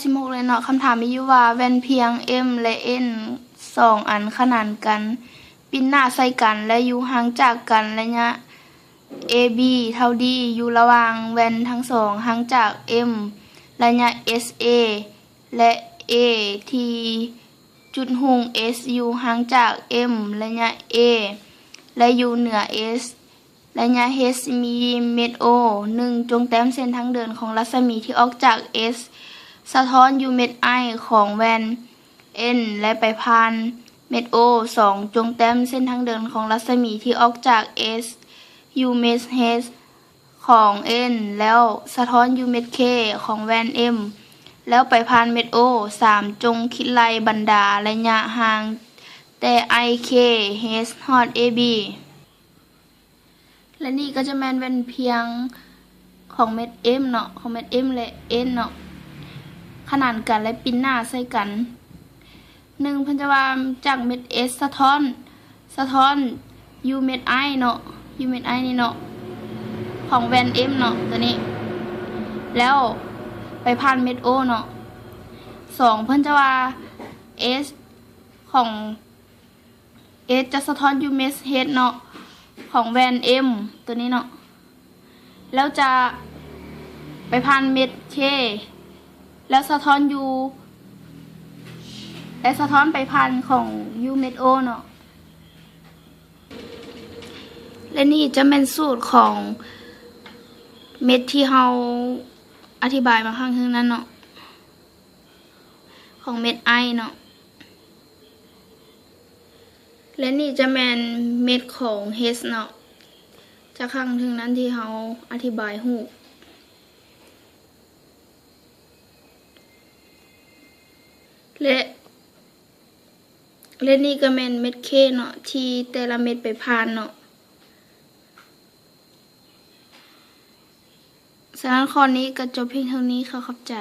16เลยเนาะคำถามมีอยู่ว่าแว่นเพียง M และ N 2 อันขนานกันปิ้นหน้าใส่กันและอยู่ห่างจากกันระยะ AB เท่า D อยู่ระหว่างแว่นทั้งสองห่างจาก M ระยะ SA และ A ที่จุดหุ่ง S อยู่ห่างจาก M ระยะ A และอยู่เหนือ S ระยะ H มีเม็ด O 1 จงแต้มเส้นทางเดินของรัศมีที่ออกจาก S สะท้อนอยู่เม็ด I ของแว่น N และไปผ่านเม็ด O 2 จงแต้มเส้นทางเดินของรัศมีที่ออกจาก S อยู่เม็ด H ของ N แล้วสะท้อนอยู่เม็ด K ของแว่น M แล้วไปผ่านเม็ด O 3 จงคิดไล่บรรดาระยะห่างแต่ I K H ฮอด AB และนี่ก็จะแม่นแว่นเพียงของเม็ด M เนาะของเม็ด M และ N เนาะขนานกันและปิ้นหน้าใส่กัน1พันจะว่าจากเม็ด S สะท้อนอยู่เม็ด I เนาะอยู่เม็ด I นี่เนาะของแว่น M เนาะตัวนี้แล้วไปผ่านเม็ด O เนาะ2เพิ่นจะว่า S ของ S จะสะท้อนอยู่เม็ด H เนาะของแว่น M ตัวนี้เนาะแล้วจะไปผ่านเม็ด K แล้วสะท้อนอยู่และสะท้อนไปผ่านของ U เม็ด O เนาะและนี่จะเป็นสูตรของเม็ดที่เราอธิบายมาข้างนั้นเนาะของเม็ด I เนาะและนี่จะเป็นเม็ดของ H เนาะจะข้างถึงนั้นที่เราอธิบายหูและนี่ก็เป็นเม็ด K เนาะที่แต่ละเม็ดไปผ่านเนาะฉะนั้นข้อนี้ก็จบเพียงเท่านี้ค่ะขอบใจ